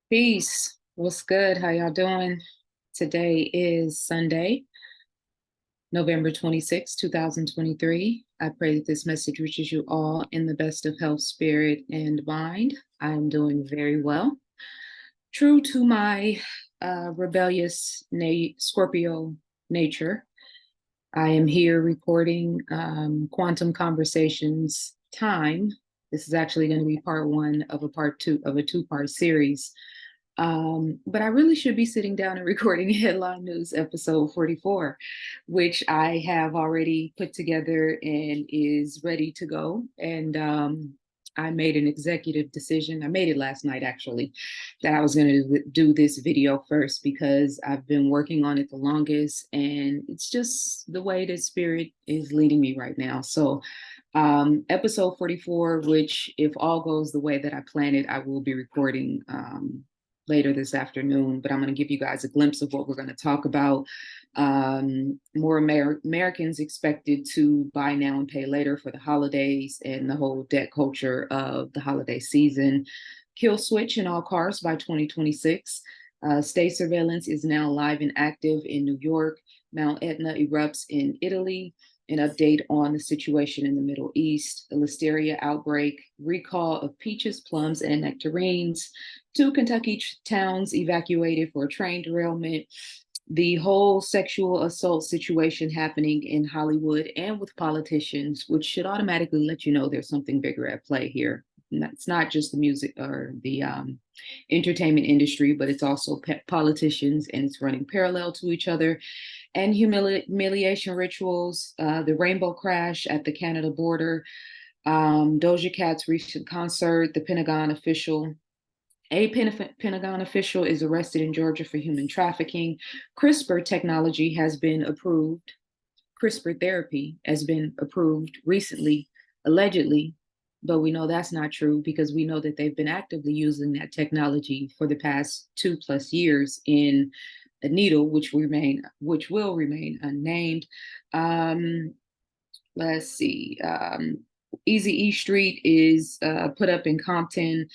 Peace. What's good? How y'all doing? Today is Sunday, November 26, 2023. I pray that this message reaches you all in the best of health, spirit, and mind. I am doing very well. True to my rebellious Scorpio nature, I am here recording Quantum Conversations Time. This is actually going to be part one of a part two of a two-part series. But I really should be sitting down and recording Headline News episode 44, which I have already put together and is ready to go. And I made an executive decision. I made it last night, actually, that I was going to do this video first because I've been working on it the longest, and it's just the way the spirit is leading me right now. So episode 44, which if all goes the way that I planned it, I will be recording later this afternoon, but I'm going to give you guys a glimpse of what we're going to talk about. More Americans expected to buy now and pay later for the holidays and the whole debt culture of the holiday season. Kill switch in all cars by 2026. State surveillance is now live and active in New York. Mount Etna erupts in Italy. An update on the situation in the Middle East, the listeria outbreak, recall of peaches, plums, and nectarines, two Kentucky towns evacuated for a train derailment, the whole sexual assault situation happening in Hollywood and with politicians, which should automatically let you know there's something bigger at play here. It's not just the music or the entertainment industry, but it's also politicians, and it's running parallel to each other. And humiliation rituals, the rainbow crash at the Canada border, Doja Cat's recent concert, the Pentagon official. A Pentagon official is arrested in Georgia for human trafficking. CRISPR technology has been approved. CRISPR therapy has been approved recently, allegedly, but we know that's not true because we know that they've been actively using that technology for the past 2+ years in a needle, which will remain unnamed. Um, let's see. Easy E Street is put up in Compton.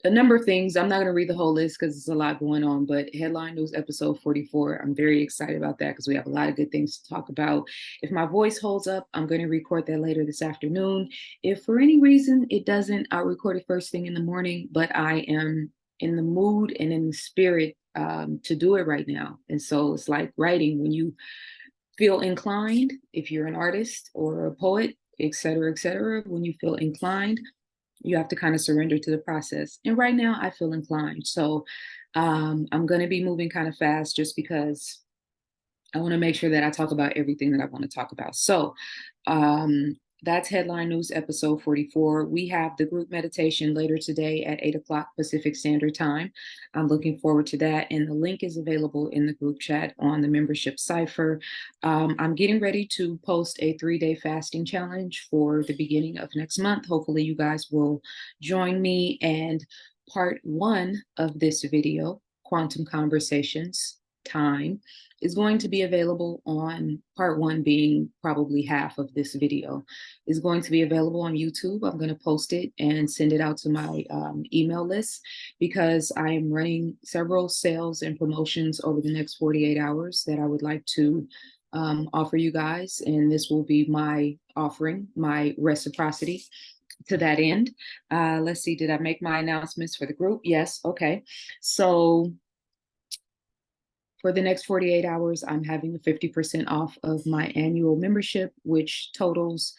A number of things. I'm not going to read the whole list because there's a lot going on, but Headline News episode 44, I'm very excited about that because we have a lot of good things to talk about. If my voice holds up, I'm going to record that later this afternoon. If for any reason it doesn't, I'll record it first thing in the morning, but I am in the mood and in the spirit to do it right now. And so it's like writing when you feel inclined, if you're an artist or a poet, et cetera, when you feel inclined, you have to kind of surrender to the process. And right now I feel inclined. So I'm going to be moving kind of fast just because I want to make sure that I talk about everything that I want to talk about. So that's Headline News episode 44. We have the group meditation later today at 8 o'clock Pacific Standard Time. I'm looking forward to that. And the link is available in the group chat on the membership cipher. I'm getting ready to post a 3-day fasting challenge for the beginning of next month. Hopefully you guys will join me. And part one of this video, Quantum Conversations Time, is going to be available on part one, being probably half of this video, is going to be available on YouTube. I'm going to post it and send it out to my email list because I am running several sales and promotions over the next 48 hours that I would like to offer you guys. And this will be my offering, my reciprocity to that end. Let's see, did I make my announcements for the group? Yes. Okay. So for the next 48 hours, I'm having a 50% off of my annual membership, which totals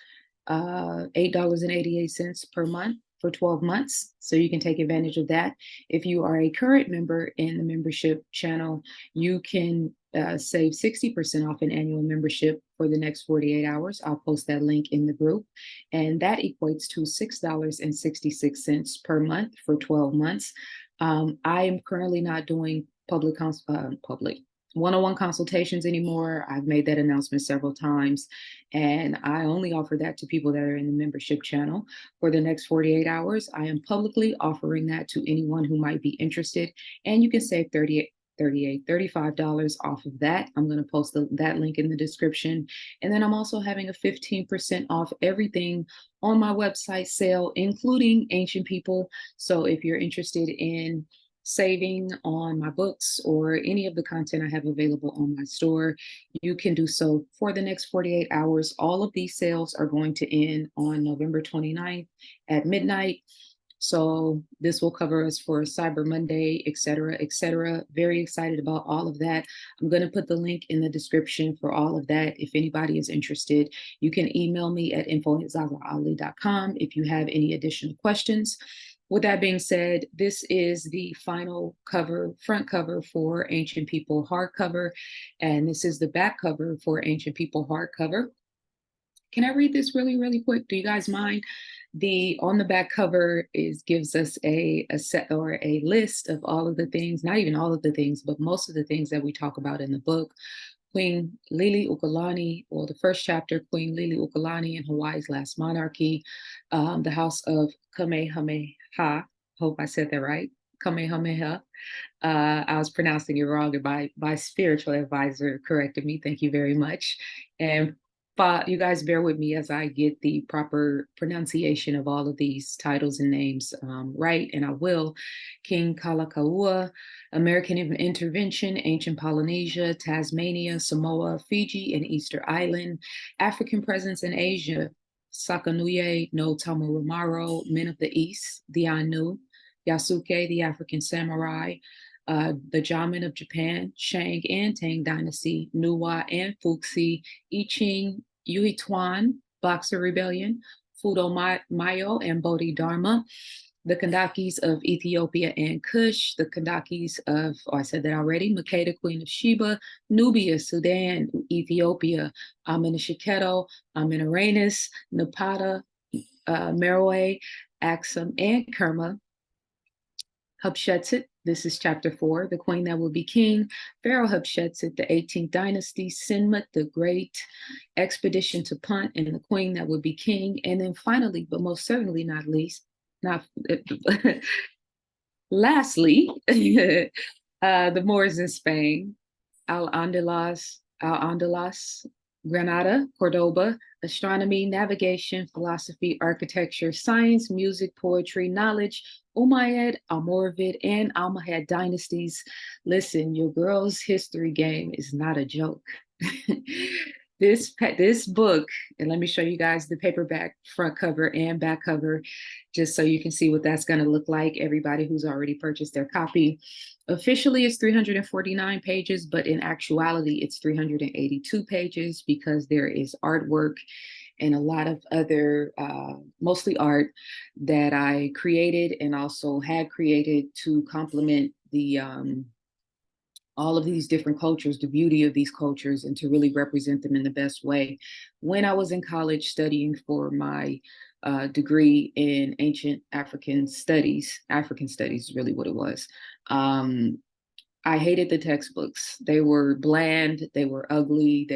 $8.88 per month for 12 months. So you can take advantage of that. If you are a current member in the membership channel, you can save 60% off an annual membership for the next 48 hours. I'll post that link in the group. And that equates to $6.66 per month for 12 months. I am currently not doing public one-on-one consultations anymore. I've made that announcement several times, and I only offer that to people that are in the membership channel. For the next 48 hours, I am publicly offering that to anyone who might be interested, and you can save $35 off of that. I'm going to post that link in the description. And then I'm also having a 15% off everything on my website sale, including Ancient People. So if you're interested in saving on my books or any of the content I have available on my store, you can do so for the next 48 hours. All of these sales are going to end on November 29th at midnight. So this will cover us for Cyber Monday, et cetera, et cetera. Very excited about all of that. I'm going to put the link in the description for all of that. If anybody is interested, you can email me at info@zazaali.com if you have any additional questions. With that being said, this is the final cover, front cover for Ancient People hardcover, and this is the back cover for Ancient People hardcover. Can I read this really, really quick? Do you guys mind? The on the back cover gives us a set or a list of all of the things, not even all of the things, but most of the things that we talk about in the book. Queen Lili Ukulani, or the first chapter, Queen Lili Ukulani and Hawaii's Last Monarchy, the House of Kamehameha. Hope I said that right. Kamehameha. I was pronouncing it wrong, and my spiritual advisor corrected me. Thank you very much. And you guys bear with me as I get the proper pronunciation of all of these titles and names right, and I will. King Kalakaua, American Intervention, Ancient Polynesia, Tasmania, Samoa, Fiji, and Easter Island, African Presence in Asia, Sakanuye no Tamarumaro, Men of the East, the Ainu, Yasuke, the African Samurai, the Jamin of Japan, Shang and Tang Dynasty, Nuwa and Fuxi, I Ching, Yuhituan, Boxer Rebellion, Fudo Mayo and Bodhidharma, the Kandakis of Ethiopia and Kush, the Kandakis of, I said that already, Makeda, Queen of Sheba, Nubia, Sudan, Ethiopia, Amenishiketo, Amenorhanes, Napata, Meroe, Axum, and Kerma, Hatshepsut, this is chapter 4, the queen that will be king, Pharaoh Hatshepsut, the 18th dynasty, Sinmut, the great expedition to Punt, and the queen that would be king. And then finally, but most certainly not least, lastly, the Moors in Spain, Al-Andalus, Granada, Cordoba, astronomy, navigation, philosophy, architecture, science, music, poetry, knowledge, Umayyad, Almoravid, and Almohad dynasties. Listen, your girl's history game is not a joke. This book, and let me show you guys the paperback front cover and back cover, just so you can see what that's going to look like. Everybody who's already purchased their copy. Officially, it's 349 pages, but in actuality, it's 382 pages because there is artwork and a lot of other, mostly art, that I created and also had created to complement the all of these different cultures, the beauty of these cultures, and to really represent them in the best way. When I was in college studying for my degree in ancient African studies is really what it was. I hated the textbooks. They were bland, they were ugly,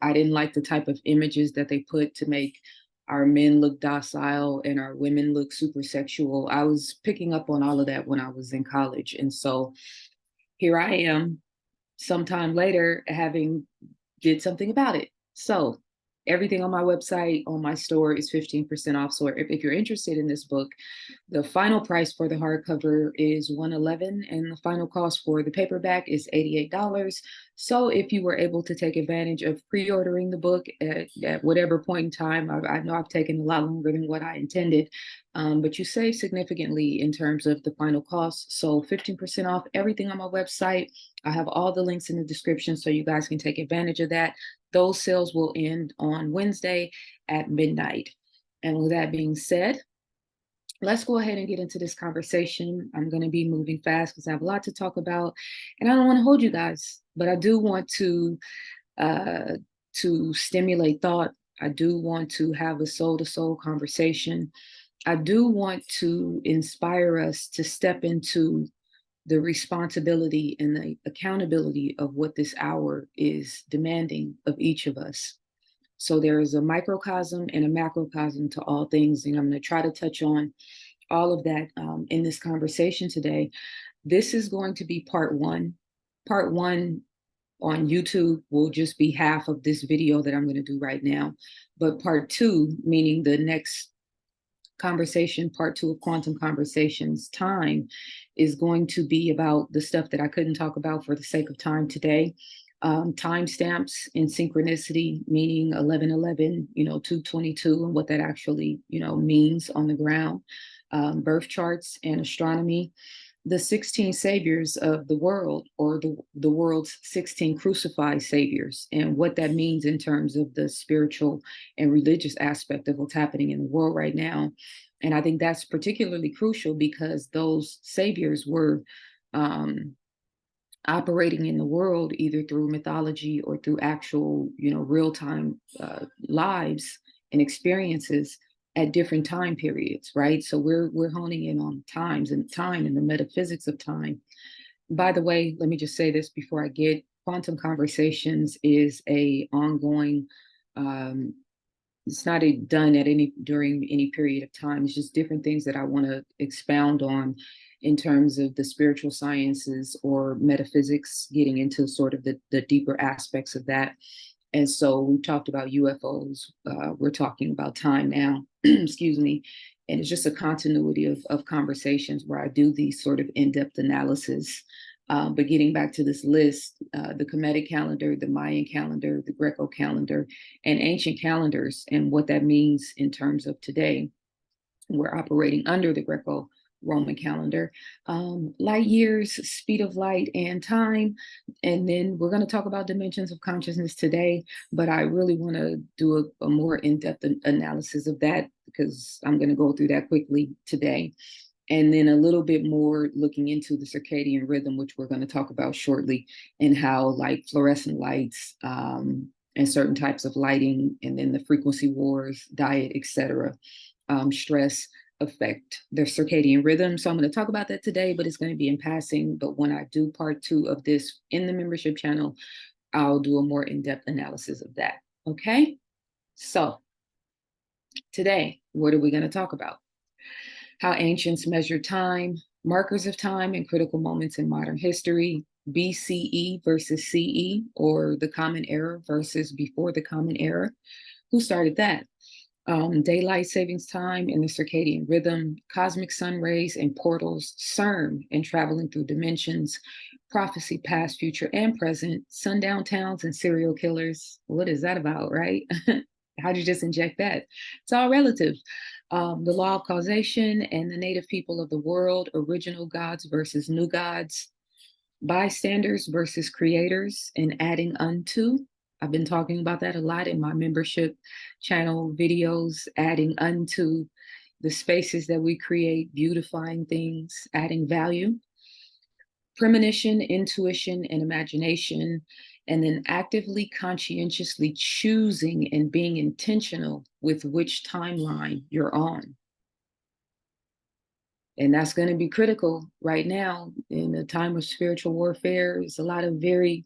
I didn't like the type of images that they put to make our men look docile and our women look super sexual. I was picking up on all of that when I was in college. And so here I am, sometime later, having did something about it. So everything on my website, on my store is 15% off. So if you're interested in this book, the final price for the hardcover is $111, and the final cost for the paperback is $88. So if you were able to take advantage of pre-ordering the book at whatever point in time, I know I've taken a lot longer than what I intended, but you save significantly in terms of the final cost. So 15% off everything on my website. I have all the links in the description so you guys can take advantage of that. Those sales will end on Wednesday at midnight. And with that being said, let's go ahead and get into this conversation. I'm going to be moving fast because I have a lot to talk about, and I don't want to hold you guys, but I do want to stimulate thought. I do want to have a soul-to-soul conversation. I do want to inspire us to step into the responsibility and the accountability of what this hour is demanding of each of us. So there is a microcosm and a macrocosm to all things, and I'm going to try to touch on all of that in this conversation today. This is going to be part one. Part one on YouTube will just be half of this video that I'm going to do right now. But part two, meaning the next conversation, part two of Quantum Conversations, time, is going to be about the stuff that I couldn't talk about for the sake of time today. Timestamps and synchronicity, meaning 1111, 222, and what that actually, means on the ground. Birth charts and astronomy, the 16 saviors of the world, or the world's 16 crucified saviors, and what that means in terms of the spiritual and religious aspect of what's happening in the world right now. And I think that's particularly crucial because those saviors were operating in the world either through mythology or through actual, real-time lives and experiences at different time periods, right? So we're honing in on times and time and the metaphysics of time. By the way, let me just say this before I get Quantum Conversations is a ongoing. It's not done at any during any period of time. It's just different things that I want to expound on in terms of the spiritual sciences or metaphysics, getting into sort of the deeper aspects of that. And so we talked about UFOs. We're talking about time now, excuse me. And it's just a continuity of conversations where I do these sort of in-depth analysis. But getting back to this list, the Kemetic calendar, the Mayan calendar, the Greco calendar, and ancient calendars, and what that means in terms of today. We're operating under the Greco Roman calendar, light years, speed of light, and time. And then we're going to talk about dimensions of consciousness today, but I really want to do a more in-depth analysis of that because I'm going to go through that quickly today. And then a little bit more looking into the circadian rhythm, which we're going to talk about shortly, and how like fluorescent lights and certain types of lighting, and then the frequency wars, diet, etc., stress affect their circadian rhythm. So I'm going to talk about that today, but it's going to be in passing. But when I do part two of this in the membership channel, I'll do a more in-depth analysis of that. Okay? So today, what are we going to talk about? How ancients measured time, markers of time, and critical moments in modern history, BCE versus CE, or the Common Era versus before the Common Era. Who started that? Daylight savings time and the circadian rhythm, cosmic sun rays and portals, CERN and traveling through dimensions, prophecy, past, future, and present, sundown towns and serial killers. What is that about, right? How'd you just inject that? It's all relative. The law of causation and the native people of the world, original gods versus new gods, bystanders versus creators, and adding unto. I've been talking about that a lot in my membership channel videos, adding unto the spaces that we create, beautifying things, adding value. Premonition, intuition, and imagination, and then actively, conscientiously choosing and being intentional with which timeline you're on. And that's going to be critical right now in a time of spiritual warfare. There's a lot of very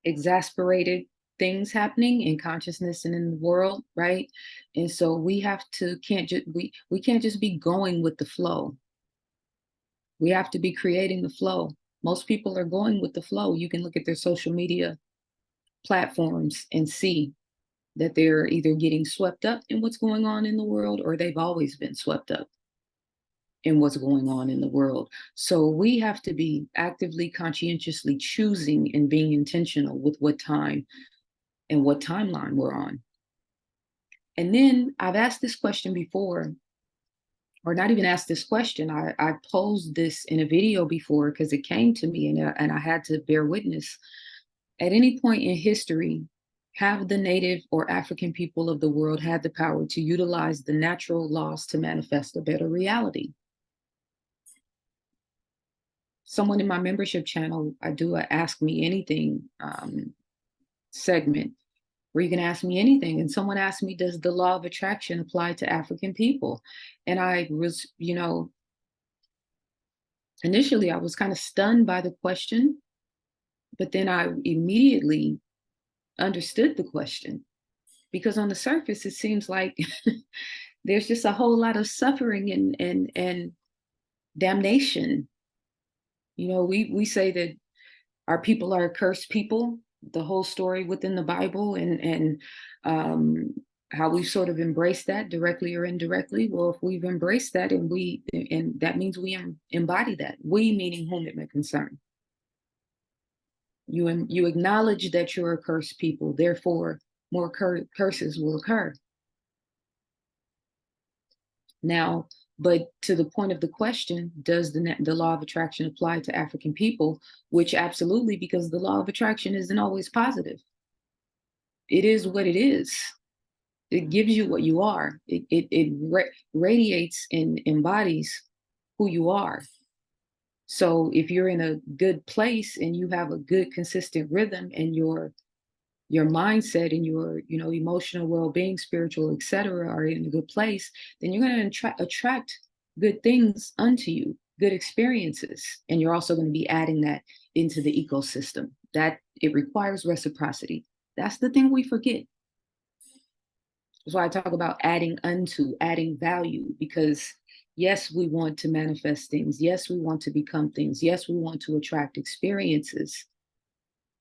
exasperated things happening in consciousness and in the world, right? And so we have to we can't just be going with the flow. We have to be creating the flow. Most people are going with the flow. You can look at their social media platforms and see that they're either getting swept up in what's going on in the world, or they've always been swept up in what's going on in the world. So we have to be actively, conscientiously choosing and being intentional with what time and what timeline we're on. And then I've asked this question before, or not even asked this question. I posed this in a video before because it came to me, and I had to bear witness. At any point in history, have the native or African people of the world had the power to utilize the natural laws to manifest a better reality? Someone in my membership channel, I do a Ask Me Anything segment where you can ask me anything. And someone asked me, does the law of attraction apply to African people? And I was, initially I was kind of stunned by the question, but then I immediately understood the question, because on the surface, it seems like there's just a whole lot of suffering and damnation. We say that our people are a cursed people, the whole story within the Bible, and how we sort of embrace that directly or indirectly. Well, if we've embraced that and that means we embody that, we meaning whom it may concern. You acknowledge that you're a cursed people, therefore more curses will occur. Now, but to the point of the question, does the law of attraction apply to African people? Which absolutely, because the law of attraction isn't always positive. It is what it is. It gives you what you are. It radiates and embodies who you are. So if you're in a good place and you have a good consistent rhythm, and your mindset and your emotional well-being, spiritual, etc., are in a good place, then you're going to attract good things unto you, good experiences, and you're also going to be adding that into the ecosystem. That it requires reciprocity. That's the thing we forget. That's why I talk about adding unto, adding value, because yes, we want to manifest things. Yes, we want to become things. Yes, we want to attract experiences.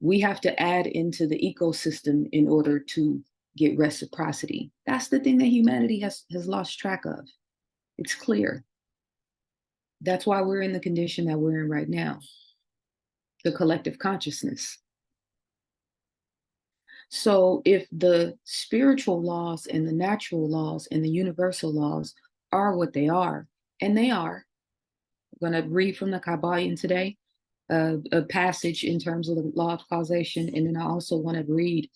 We have to add into the ecosystem in order to get reciprocity. That's the thing that humanity has lost track of. It's clear. That's why we're in the condition that we're in right now, the collective consciousness. So if the spiritual laws and the natural laws and the universal laws are what they are, and they are, I'm going to read from the Kabbalion today, a passage in terms of the law of causation, and then I also want to read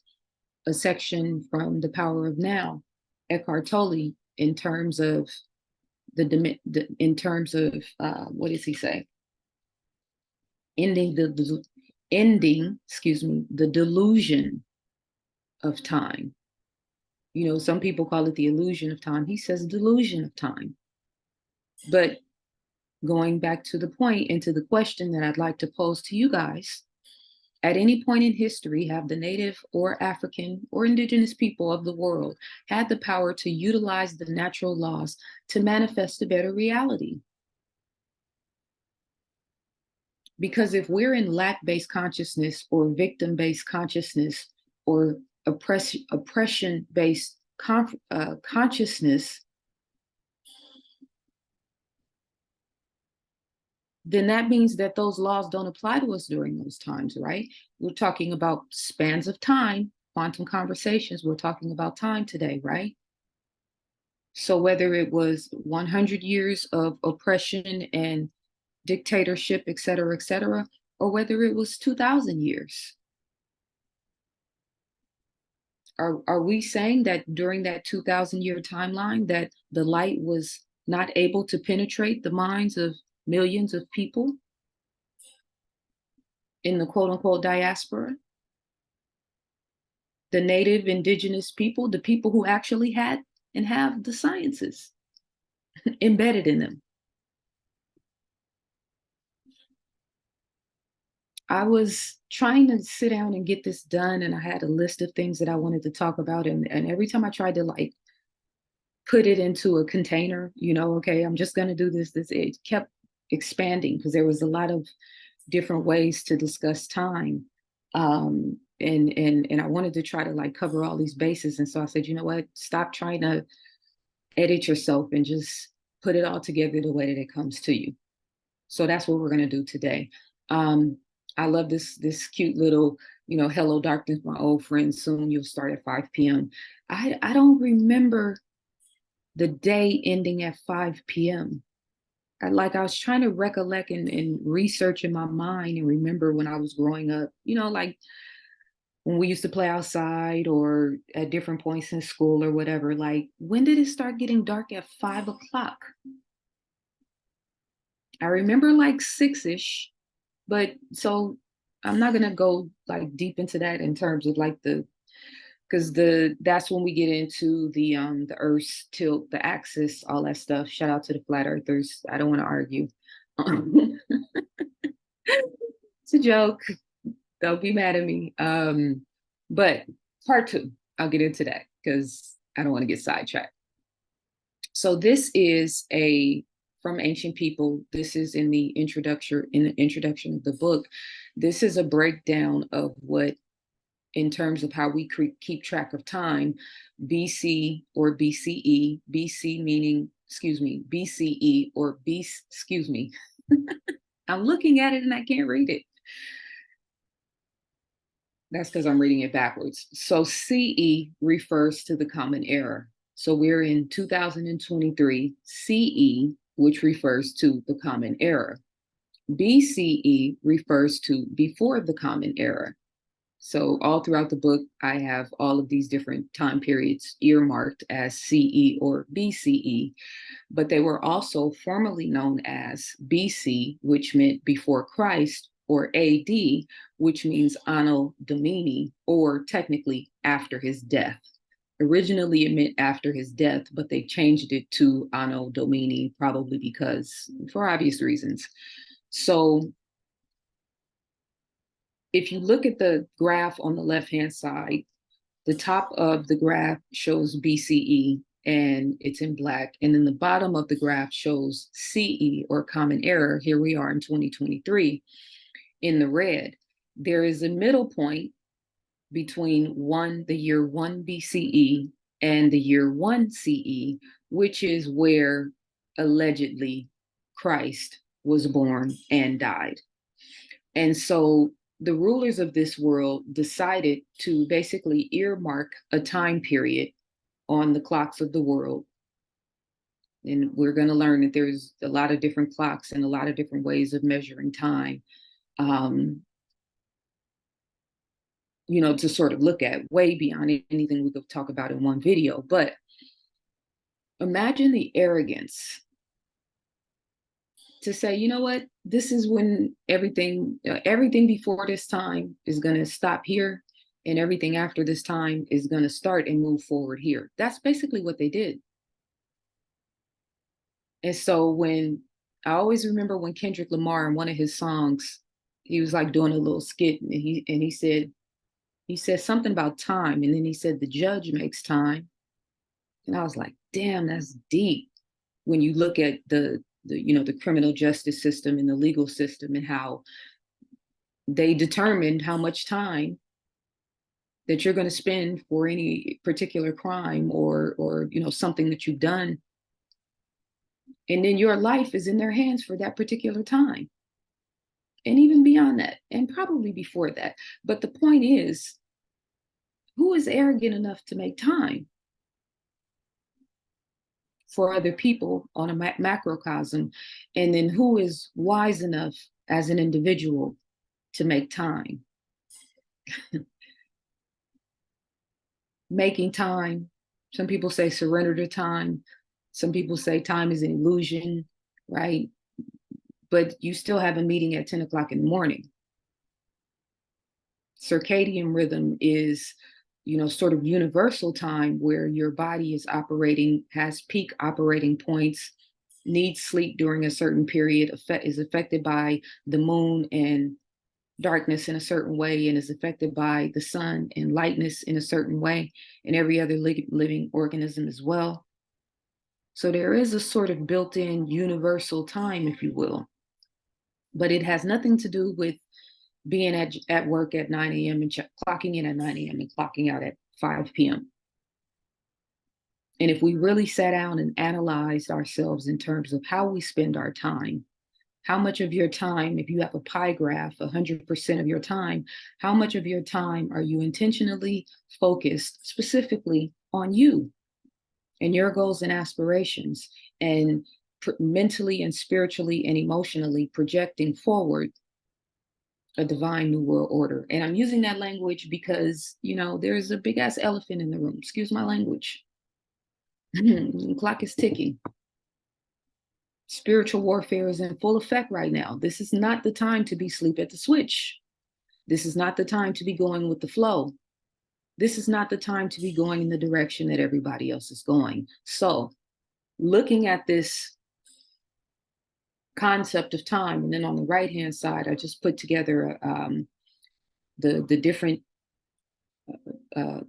a section from The Power of Now, Eckhart Tolle, in terms of what does he say? Ending the delusion of time. Some people call it the illusion of time. He says delusion of time. But going back to the point and to the question that I'd like to pose to you guys, at any point in history, have the native or African or indigenous people of the world had the power to utilize the natural laws to manifest a better reality? Because if we're in lack-based consciousness or victim-based consciousness or oppression-based consciousness, then that means that those laws don't apply to us during those times, right? We're talking about spans of time, quantum conversations. We're talking about time today, right? So whether it was 100 years of oppression and dictatorship, et cetera, or whether it was 2,000 years, are we saying that during that 2,000-year timeline that the light was not able to penetrate the minds of millions of people in the quote unquote diaspora? The native indigenous people, the people who actually had and have the sciences embedded in them. I was trying to sit down and get this done, and I had a list of things that I wanted to talk about. And every time I tried to put it into a container, okay, I'm just going to do this, it kept expanding because there was a lot of different ways to discuss time. And I wanted to try to cover all these bases. And so I said, you know what, stop trying to edit yourself and just put it all together the way that it comes to you. So that's what we're going to do today. I love this cute little, hello darkness, my old friend, soon you'll start at 5 p.m. I don't remember the day ending at 5 p.m. I was trying to recollect and research in my mind and remember when I was growing up, when we used to play outside or at different points in school or whatever, when did it start getting dark at 5 o'clock? I remember 6-ish, but so I'm not gonna go deep into that in terms of because that's when we get into the Earth's tilt, the axis, all that stuff. Shout out to the flat earthers. I don't want to argue. It's a joke. Don't be mad at me. But part 2, I'll get into that because I don't want to get sidetracked. So this is from Ancient People. This is in the introduction of the book. This is a breakdown of what in terms of how we keep track of time, BC or BCE, BC meaning, excuse me, BCE or B, excuse me. I'm looking at it and I can't read it. That's because I'm reading it backwards. So CE refers to the common era. So we're in 2023 CE, which refers to the common era. BCE refers to before the common era. So all throughout the book, I have all of these different time periods earmarked as CE or BCE, but they were also formerly known as BC, which meant before Christ, or AD, which means Anno Domini, or technically after his death. Originally, it meant after his death, but they changed it to Anno Domini, probably because, for obvious reasons. So if you look at the graph on the left-hand side, the top of the graph shows BCE and it's in black. And then the bottom of the graph shows CE or common era. Here we are in 2023 in the red. There is a middle point between the year 1 BCE and the year 1 CE, which is where allegedly Christ was born and died. And so the rulers of this world decided to basically earmark a time period on the clocks of the world. And we're going to learn that there's a lot of different clocks and a lot of different ways of measuring time, to sort of look at way beyond anything we could talk about in one video. But imagine the arrogance to say, you know what, this is when everything before this time is going to stop here, and everything after this time is going to start and move forward here. That's basically what they did. And so when I always remember when Kendrick Lamar in one of his songs, he was like doing a little skit, and he said something about time, and then he said the judge makes time, and I was like, damn, that's deep. When you look at the criminal justice system and the legal system and how they determined how much time that you're going to spend for any particular crime or something that you've done, and then your life is in their hands for that particular time, and even beyond that, and probably before that. But the point is, who is arrogant enough to make time for other people on a macrocosm, and then who is wise enough as an individual to make time? Making time, some people say surrender to time, some people say time is an illusion, right? But you still have a meeting at 10 o'clock in the morning. Circadian rhythm is sort of universal time where your body is operating, has peak operating points, needs sleep during a certain period, is affected by the moon and darkness in a certain way, and is affected by the sun and lightness in a certain way, and every other living organism as well. So there is a sort of built-in universal time, if you will, but it has nothing to do with being at work at 9 a.m. and clocking in at 9 a.m. and clocking out at 5 p.m. And if we really sat down and analyzed ourselves in terms of how we spend our time, how much of your time, if you have a pie graph, 100% of your time, how much of your time are you intentionally focused specifically on you and your goals and aspirations, and mentally and spiritually and emotionally projecting forward a divine new world order? And I'm using that language because, there's a big ass elephant in the room. Excuse my language. The clock is ticking. Spiritual warfare is in full effect right now. This is not the time to be asleep at the switch. This is not the time to be going with the flow. This is not the time to be going in the direction that everybody else is going. So looking at this concept of time, and then on the right-hand side, I just put together the different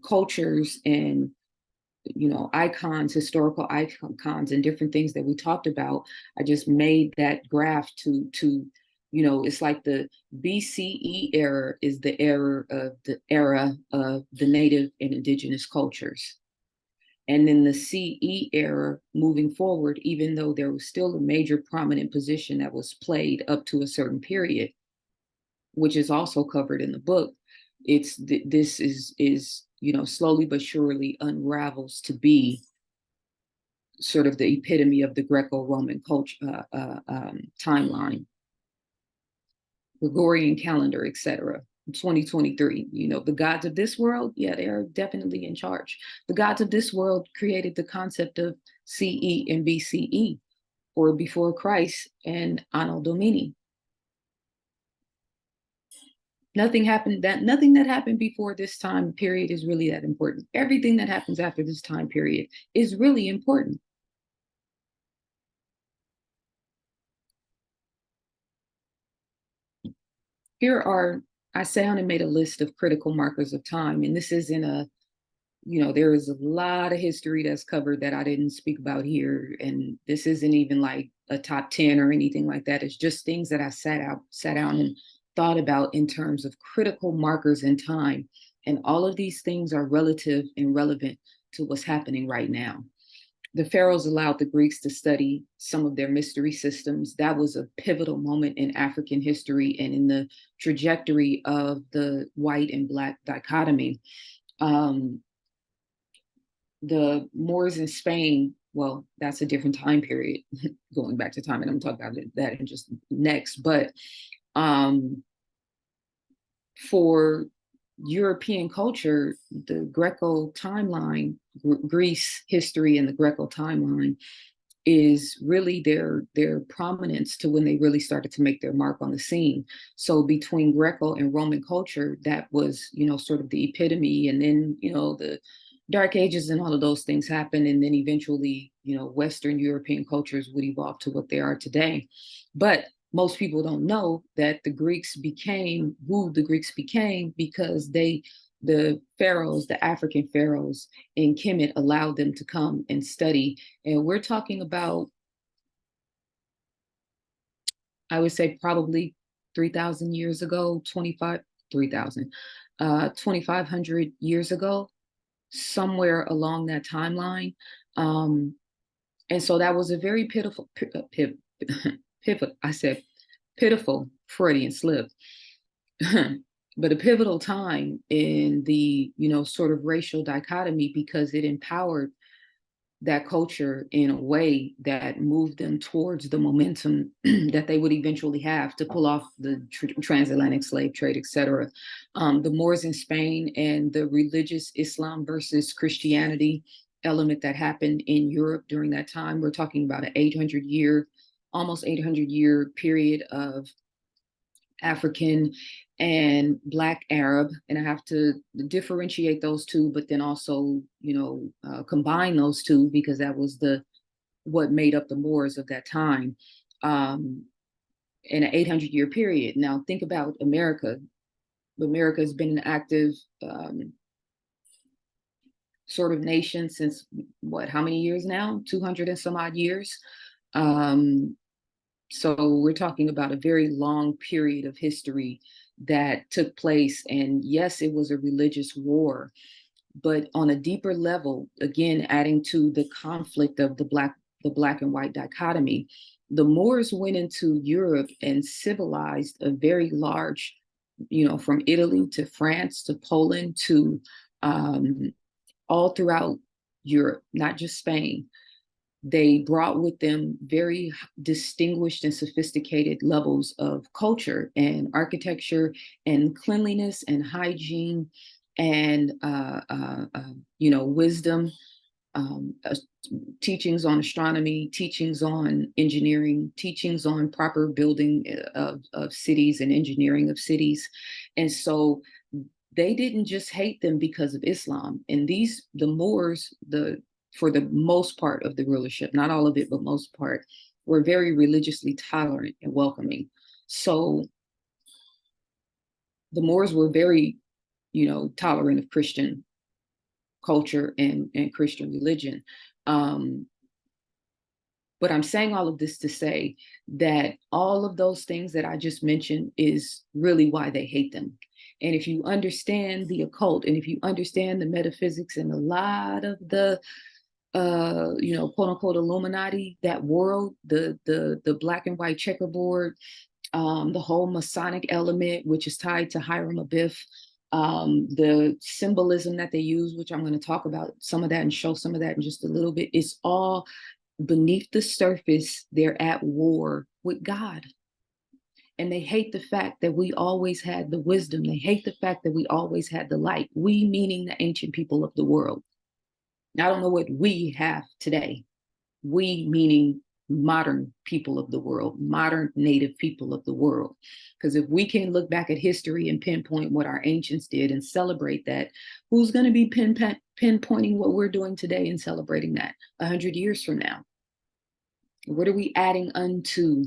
cultures and icons, historical icons, and different things that we talked about. I just made that graph to it's like the BCE era is the era of the native and indigenous cultures. And in the CE era moving forward, even though there was still a major prominent position that was played up to a certain period, which is also covered in the book, this is slowly but surely unravels to be sort of the epitome of the Greco-Roman culture timeline, Gregorian calendar, etc. 2023, the gods of this world, yeah, they are definitely in charge. The gods of this world created the concept of CE and BCE, or before Christ and Anno Domini. Nothing that happened before this time period is really that important. Everything that happens after this time period is really important. Here are, I sat and made a list of critical markers of time, and this isn't there is a lot of history that's covered that I didn't speak about here, and this isn't even like a top 10 or anything like that. It's just things that I sat down and thought about in terms of critical markers in time, and all of these things are relative and relevant to what's happening right now. The pharaohs allowed the Greeks to study some of their mystery systems. That was a pivotal moment in African history and in the trajectory of the white and black dichotomy. The Moors in Spain, well, that's a different time period, going back to time, and I'm talking about that in just next. But for European culture, the Greco timeline, Greece history and the Greco timeline is really their prominence to when they really started to make their mark on the scene. So between Greco and Roman culture, that was, sort of the epitome. And then, the Dark Ages and all of those things happened. And then eventually, Western European cultures would evolve to what they are today. But most people don't know that the Greeks became who the Greeks became because the pharaohs, the African pharaohs in Kemet allowed them to come and study. And we're talking about, I would say probably 3,000 years ago, 2,500 years ago, somewhere along that timeline. And so that was a very pitiful, I said pitiful Freudian slip. But a pivotal time in the, sort of racial dichotomy, because it empowered that culture in a way that moved them towards the momentum that they would eventually have to pull off the transatlantic slave trade, etc. The Moors in Spain and the religious Islam versus Christianity element that happened in Europe during that time. We're talking about an almost 800-year period of African and Black Arab, and I have to differentiate those two, but then also, combine those two, because that was what made up the Moors of that time, in an 800-year period. Now think about America. America has been an active sort of nation since how many years now? 200 and some odd years. So we're talking about a very long period of history that took place. And yes, it was a religious war, but on a deeper level, again, adding to the conflict of the black and white dichotomy, the Moors went into Europe and civilized a very large, from Italy to France to Poland to all throughout Europe, not just Spain. They brought with them very distinguished and sophisticated levels of culture and architecture and cleanliness and hygiene and wisdom, teachings on astronomy, teachings on engineering, teachings on proper building of cities and engineering of cities. And so they didn't just hate them because of Islam. And the Moors, for the most part of the rulership, not all of it, but most part, were very religiously tolerant and welcoming. So the Moors were very, tolerant of Christian culture and Christian religion. But I'm saying all of this to say that all of those things that I just mentioned is really why they hate them. And if you understand the occult, and if you understand the metaphysics and a lot of the quote unquote Illuminati, that world, the black and white checkerboard, the whole Masonic element, which is tied to Hiram Abiff, the symbolism that they use, which I'm going to talk about some of that and show some of that in just a little bit, is all beneath the surface. They're at war with God. And they hate the fact that we always had the wisdom. They hate the fact that we always had the light. We, meaning the ancient people of the world. I don't know what we have today. We, meaning modern people of the world, modern native people of the world. Because if we can look back at history and pinpoint what our ancients did and celebrate that, who's going to be pinpointing what we're doing today and celebrating that 100 years from now? What are we adding unto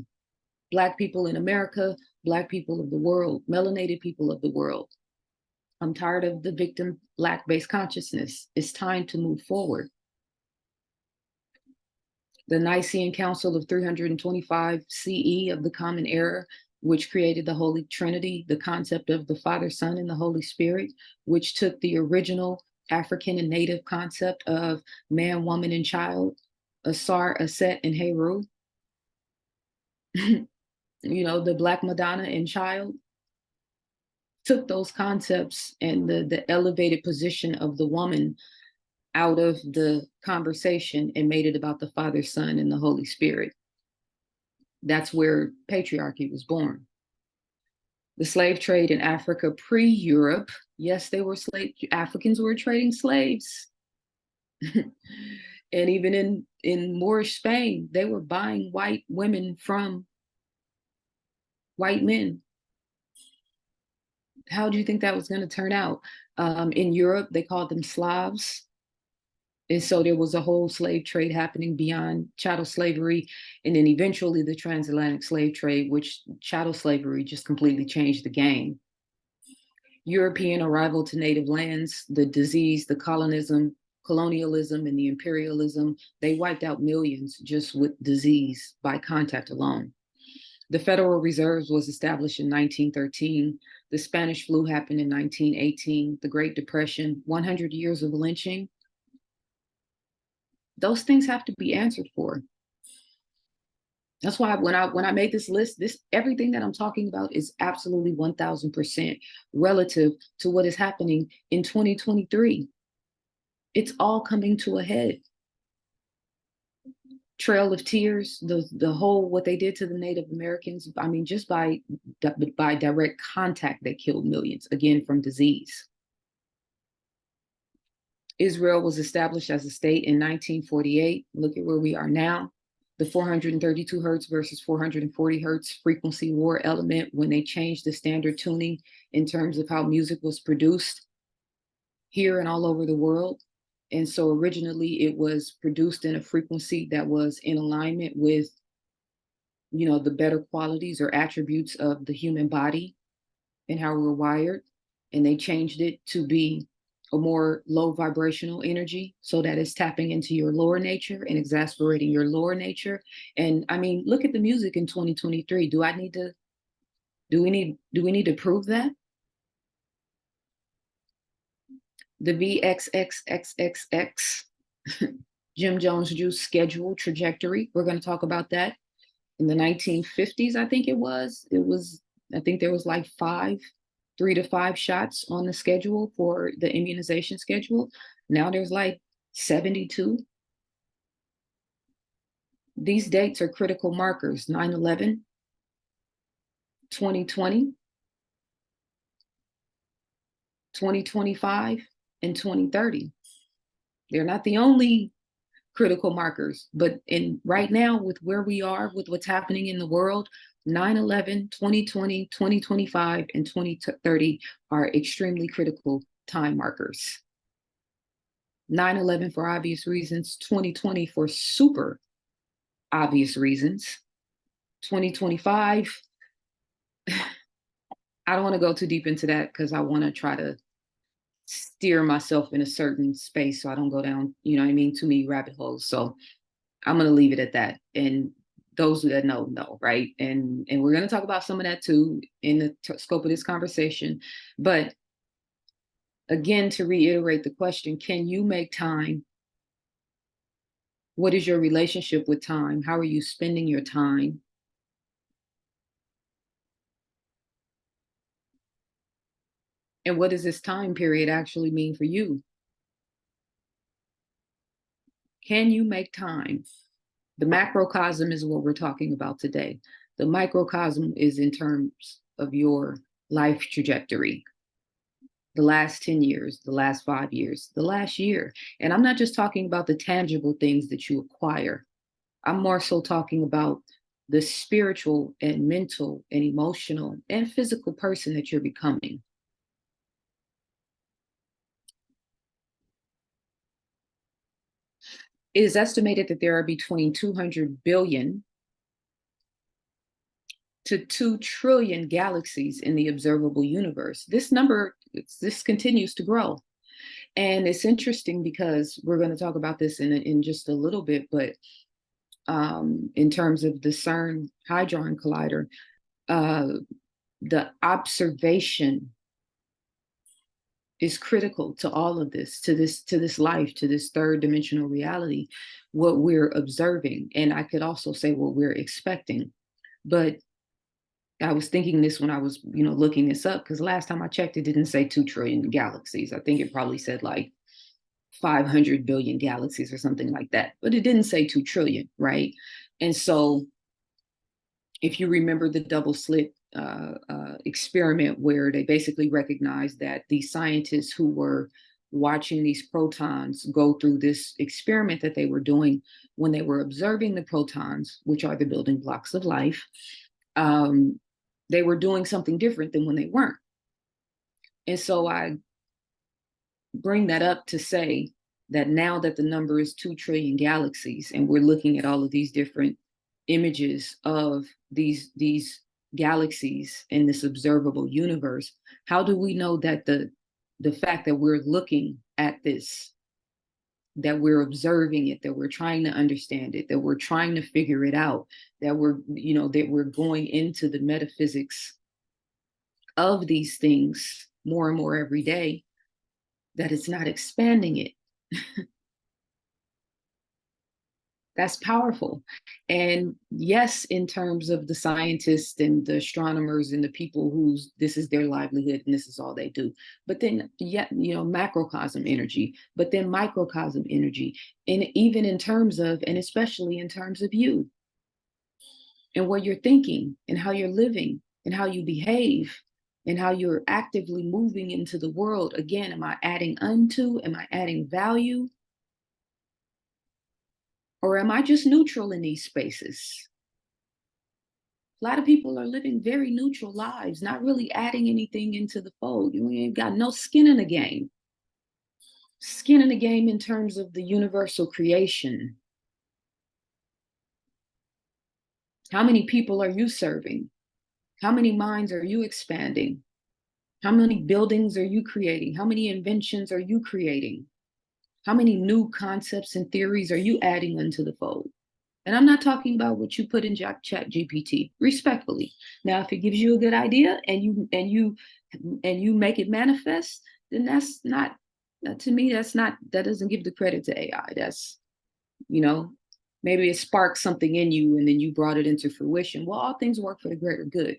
Black people in America, Black people of the world, melanated people of the world? I'm tired of the victim Black-based consciousness. It's time to move forward. The Nicene Council of 325 CE of the Common Era, which created the Holy Trinity, the concept of the Father, Son, and the Holy Spirit, which took the original African and Native concept of man, woman, and child, Asar, Aset, and Heru, the Black Madonna and child, took those concepts and the elevated position of the woman out of the conversation and made it about the Father, Son, and the Holy Spirit. That's where patriarchy was born. The slave trade in Africa pre-Europe, yes, they were Africans were trading slaves. And even in Moorish Spain, they were buying white women from white men. How do you think that was going to turn out? In Europe, they called them Slavs. And so there was a whole slave trade happening beyond chattel slavery. And then eventually the transatlantic slave trade, which chattel slavery just completely changed the game. European arrival to native lands, the disease, the colonialism, and the imperialism, they wiped out millions just with disease by contact alone. The Federal Reserve was established in 1913. The Spanish flu happened in 1918. The Great Depression, 100 years of lynching. Those things have to be answered for. That's why when I made this list, everything that I'm talking about is absolutely 1000% relative to what is happening in 2023. It's all coming to a head. Trail of Tears, the whole what they did to the Native Americans. I mean, just by direct contact, they killed millions, again, from disease. Israel was established as a state in 1948. Look at where we are now. The 432 hertz versus 440 hertz frequency war element, when they changed the standard tuning in terms of how music was produced here and all over the world. And so originally it was produced in a frequency that was in alignment with, the better qualities or attributes of the human body and how we're wired. And they changed it to be a more low vibrational energy so that it's tapping into your lower nature and exasperating your lower nature. And I mean, look at the music in 2023. Do we need to prove that? The VXXXXX, Jim Jones Juice schedule trajectory. We're going to talk about that. In the 1950s, I think I think there was like 3 to 5 shots on the schedule for the immunization schedule. Now there's like 72. These dates are critical markers: 9/11, 2020, 2025, and 2030. They're not the only critical markers, but right now, with where we are, with what's happening in the world, 9/11, 2020, 2025, and 2030 are extremely critical time markers. 9/11 for obvious reasons, 2020 for super obvious reasons, 2025. I don't want to go too deep into that because I want to try to steer myself in a certain space so I don't go down, too many rabbit holes. So I'm going to leave it at that. And those that know, right? And we're going to talk about some of that too in the scope of this conversation. But again, to reiterate the question, can you make time? What is your relationship with time? How are you spending your time? And what does this time period actually mean for you? Can you make time? The macrocosm is what we're talking about today. The microcosm is in terms of your life trajectory, the last 10 years, the last 5 years, the last year. And I'm not just talking about the tangible things that you acquire, I'm more so talking about the spiritual and mental and emotional and physical person that you're becoming. It is estimated that there are between 200 billion to 2 trillion galaxies in the observable universe. This number, this continues to grow. And it's interesting because we're going to talk about this in just a little bit, but in terms of the CERN Hadron Collider, uh, the observation is critical to all of this, to this life, to this third dimensional reality, what we're observing. And I could also say what we're expecting. But I was thinking this when I was, looking this up, because last time I checked, it didn't say 2 trillion galaxies. I think it probably said like 500 billion galaxies or something like that, but it didn't say 2 trillion, right? And so if you remember the double slit experiment, where they basically recognized that the scientists who were watching these protons go through this experiment that they were doing, when they were observing the protons, which are the building blocks of life, they were doing something different than when they weren't. And so I bring that up to say that now that the number is 2 trillion galaxies, and we're looking at all of these different images of these galaxies in this observable universe, how do we know that the fact that we're looking at this, that we're observing it, that we're trying to understand it, that we're trying to figure it out, that we're going into the metaphysics of these things more and more every day, that it's not expanding it? That's powerful. And yes, in terms of the scientists and the astronomers and the people whose this is their livelihood and this is all they do. But then, yet, macrocosm energy, but then microcosm energy. And even in terms of, and especially in terms of you and what you're thinking and how you're living and how you behave and how you're actively moving into the world. Again, am I adding unto? Am I adding value? Or am I just neutral in these spaces? A lot of people are living very neutral lives, not really adding anything into the fold. You ain't got no skin in the game. Skin in the game in terms of the universal creation. How many people are you serving? How many minds are you expanding? How many buildings are you creating? How many inventions are you creating? How many new concepts and theories are you adding into the fold? And I'm not talking about what you put in Chat GPT, respectfully. Now, if it gives you a good idea and you make it manifest, then that's not, to me, that doesn't give the credit to AI. That's, you know, maybe it sparked something in you and then you brought it into fruition. Well, all things work for the greater good.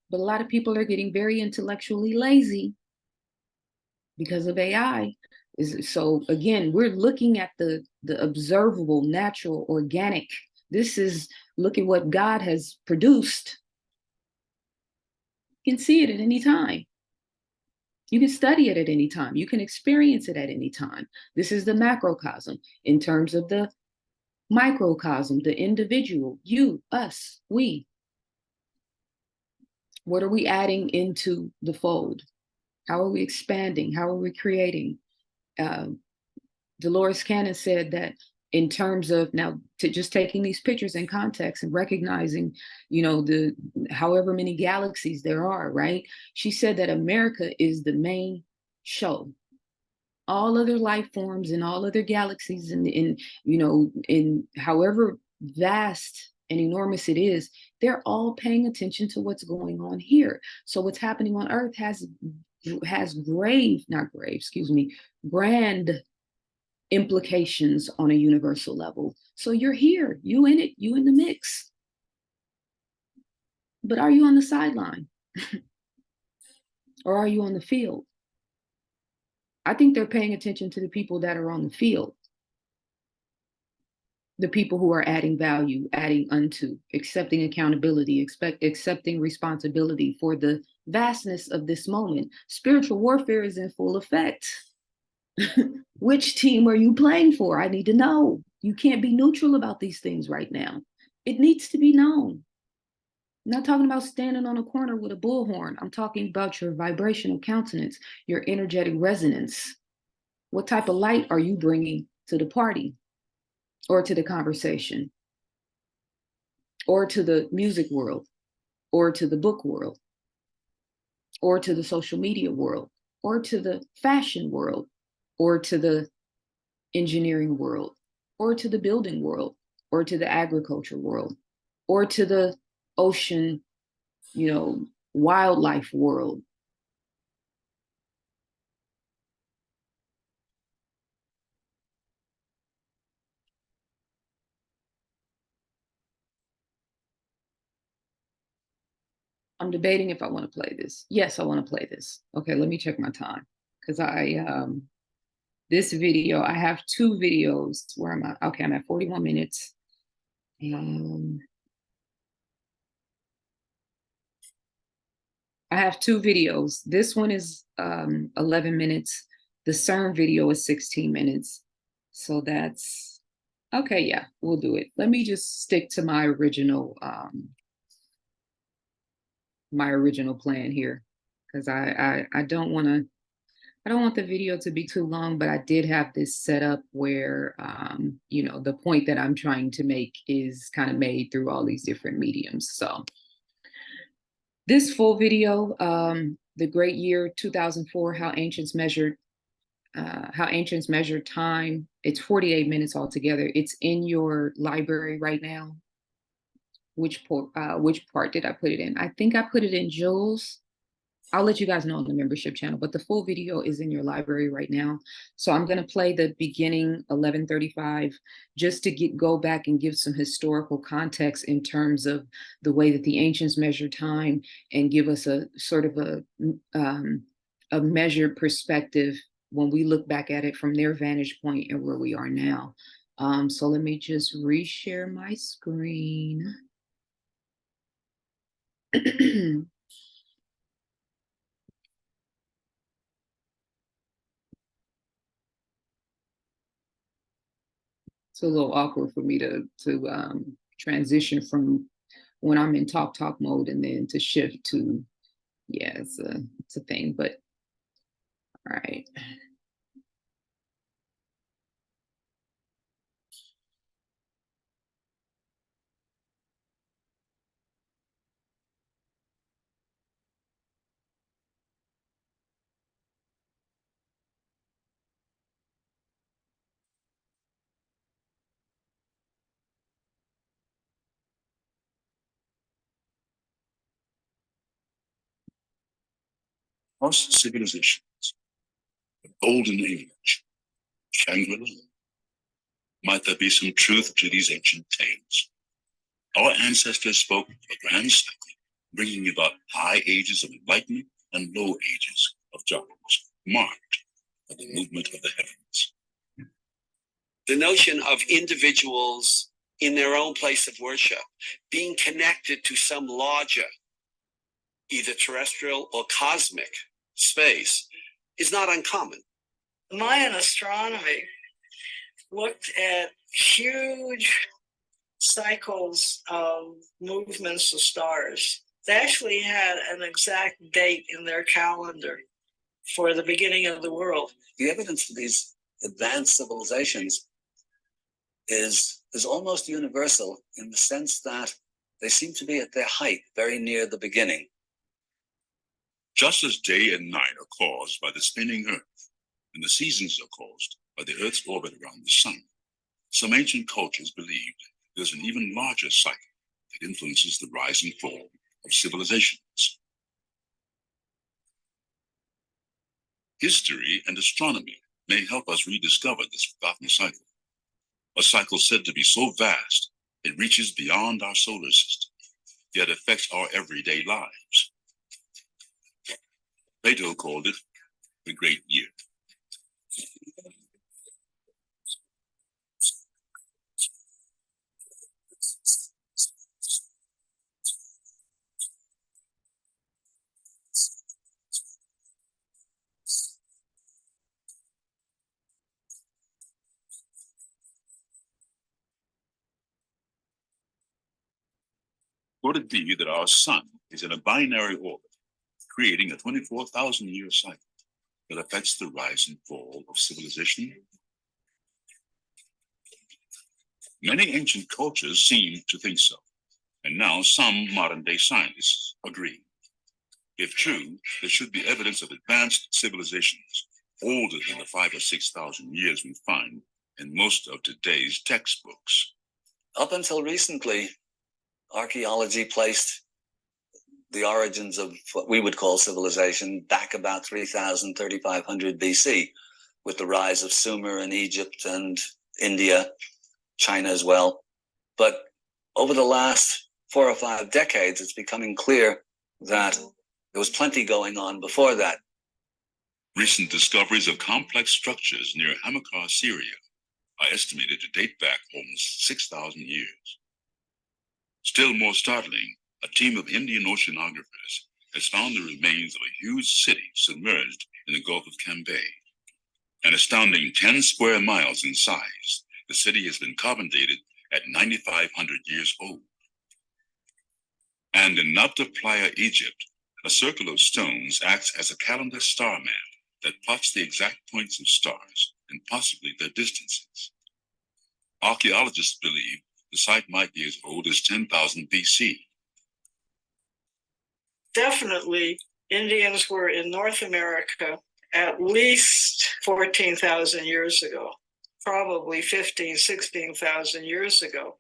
But a lot of people are getting very intellectually lazy because of AI. So again, we're looking at the observable, natural, organic. This is, look at what God has produced. You can see it at any time. You can study it at any time. You can experience it at any time. This is the macrocosm. In terms of the microcosm, the individual, you, us, we. What are we adding into the fold? How are we expanding? How are we creating? Dolores Cannon said that in terms of, now, to just taking these pictures in context and recognizing, the however many galaxies there are, right? She said that America is the main show. all other life forms and all other galaxies and in however vast and enormous it is, they're all paying attention to what's going on here. So what's happening on Earth has grand implications on a universal level. So you're here, you in it, you in the mix. But are you on the sideline? Or are you on the field? I think they're paying attention to the people that are on the field, the people who are adding value, adding unto, accepting accountability, accepting responsibility for the vastness of this moment. Spiritual warfare is in full effect. Which team are you playing for? I need to know. You can't be neutral about these things right now. It needs to be known. I'm not talking about standing on a corner with a bullhorn. I'm talking about your vibrational countenance, your energetic resonance. What type of light are you bringing to the party or to the conversation or to the music world or to the book world or to the social media world or to the fashion world or to the engineering world or to the building world or to the agriculture world or to the ocean, wildlife world? I'm debating if I want to play this. Yes, I want to play this. Okay, let me check my time because this video, I have two videos. Where am I? Okay, I'm at 41 minutes. I have two videos. This one is 11 minutes. The CERN video is 16 minutes. So that's okay. Yeah, we'll do it. Let me just stick to my original plan here because I don't want to. I don't want the video to be too long, but I did have this set up where, the point that I'm trying to make is kind of made through all these different mediums. So this full video, the great year 2004, how ancients measured time. It's 48 minutes altogether. It's in your library right now. Which part did I put it in? I think I put it in Jules. I'll let you guys know on the membership channel, but the full video is in your library right now. So I'm going to play the beginning 11:35 just to go back and give some historical context in terms of the way that the ancients measured time and give us a sort of a measured perspective when we look back at it from their vantage point and where we are now. So let me just reshare my screen. It's a little awkward for me to transition from when I'm in talk mode and then to shift to, yeah, it's a thing, but all right. Lost civilizations, the golden age, Shangri-La. Might there be some truth to these ancient tales? Our ancestors spoke of a grand cycle, bringing about high ages of enlightenment and low ages of darkness, marked by the movement of the heavens. The notion of individuals in their own place of worship being connected to some larger, either terrestrial or cosmic space, is not uncommon. Mayan astronomy looked at huge cycles of movements of stars. They actually had an exact date in their calendar for the beginning of the world. The evidence for these advanced civilizations is almost universal in the sense that they seem to be at their height very near the beginning. Just as day and night are caused by the spinning earth, and the seasons are caused by the Earth's orbit around the sun. Some ancient cultures believed there's an even larger cycle that influences the rise and fall of civilizations. History and astronomy may help us rediscover this forgotten cycle, a cycle said to be so vast it reaches beyond our solar system, yet affects our everyday lives. Plato called it the Great Year. Could it be that our sun is in a binary orbit, creating a 24,000-year cycle that affects the rise and fall of civilization? Many ancient cultures seem to think so, and now some modern-day scientists agree. If true, there should be evidence of advanced civilizations older than the 5,000 or 6,000 years we find in most of today's textbooks. Up until recently, archaeology placed the origins of what we would call civilization back about 3,000, 3,500 BC, with the rise of Sumer and Egypt and India, China as well. But over the last 4 or 5 decades, it's becoming clear that there was plenty going on before that. Recent discoveries of complex structures near Hammacher, Syria, are estimated to date back almost 6,000 years. Still more startling, a team of Indian oceanographers has found the remains of a huge city submerged in the Gulf of Cambay. An astounding 10 square miles in size, the city has been carbon dated at 9,500 years old. And in Nabta Playa, Egypt, a circle of stones acts as a calendar star map that plots the exact points of stars and possibly their distances. Archaeologists believe the site might be as old as 10,000 BC. Definitely, Indians were in North America at least 14,000 years ago, probably 15, 16,000 years ago.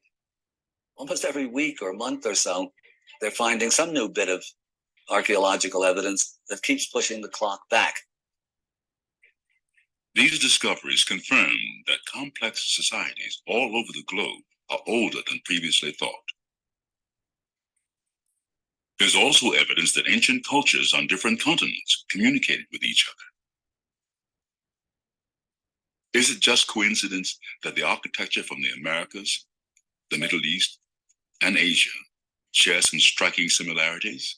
Almost every week or month or so, they're finding some new bit of archaeological evidence that keeps pushing the clock back. These discoveries confirm that complex societies all over the globe are older than previously thought. There's also evidence that ancient cultures on different continents communicated with each other. Is it just coincidence that the architecture from the Americas, the Middle East, and Asia share some striking similarities?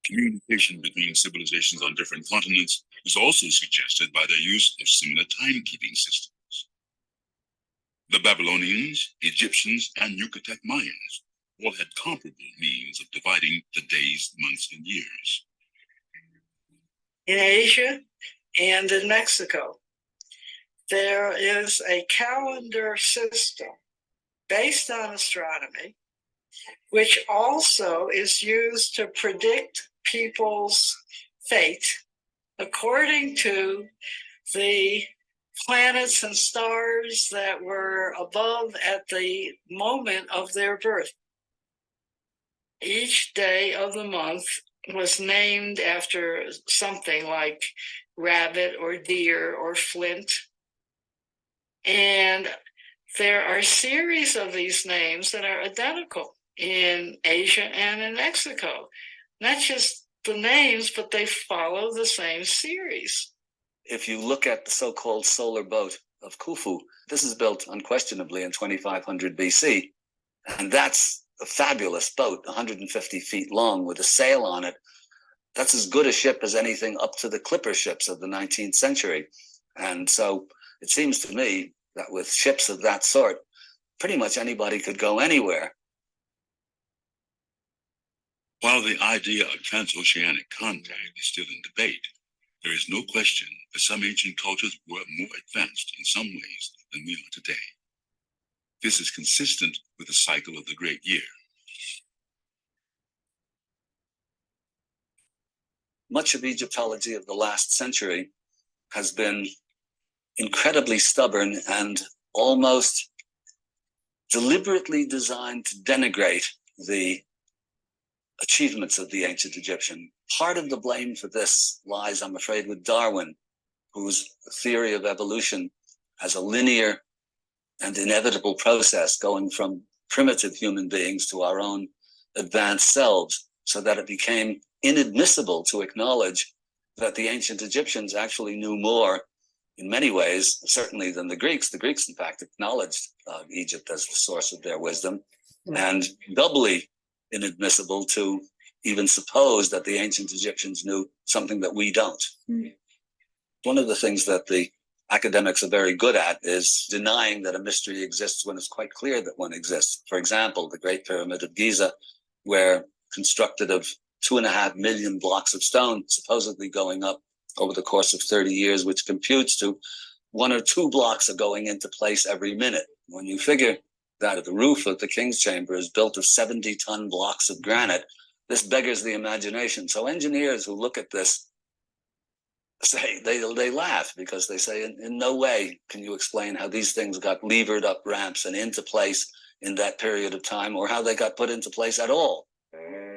Communication between civilizations on different continents is also suggested by their use of similar timekeeping systems. The Babylonians, Egyptians, and Yucatec Mayans all had comparable means of dividing the days, months, and years. In Asia and in Mexico, there is a calendar system based on astronomy, which also is used to predict people's fate according to the planets and stars that were above at the moment of their birth. Each day of the month was named after something like rabbit or deer or flint. And there are series of these names that are identical in Asia and in Mexico. Not just the names, but they follow the same series. If you look at the so-called solar boat of Khufu, this is built unquestionably in 2500 BC. And that's a fabulous boat, 150 feet long with a sail on it. That's as good a ship as anything up to the clipper ships of the 19th century. And so it seems to me that with ships of that sort, pretty much anybody could go anywhere. While the idea of transoceanic contact is still in debate, there is no question that some ancient cultures were more advanced in some ways than we are today. This is consistent with the cycle of the Great Year. much of Egyptology of the last century has been incredibly stubborn and almost deliberately designed to denigrate the achievements of the ancient Egyptian. Part of the blame for this lies, I'm afraid, with Darwin, whose theory of evolution as a linear and inevitable process going from primitive human beings to our own advanced selves, so that it became inadmissible to acknowledge that the ancient Egyptians actually knew more in many ways, certainly than the Greeks. The Greeks, in fact, acknowledged Egypt as the source of their wisdom, and doubly inadmissible to even suppose that the ancient Egyptians knew something that we don't. One of the things that the academics are very good at is denying that a mystery exists when it's quite clear that one exists. For example, the Great Pyramid of Giza, where constructed of 2.5 million blocks of stone, supposedly going up over the course of 30 years, which computes to 1 or 2 blocks are going into place every minute. When you figure that the roof of the King's Chamber is built of 70-ton blocks of granite, this beggars the imagination. So engineers who look at this say, they laugh, because they say, in no way can you explain how these things got levered up ramps and into place in that period of time, or how they got put into place at all.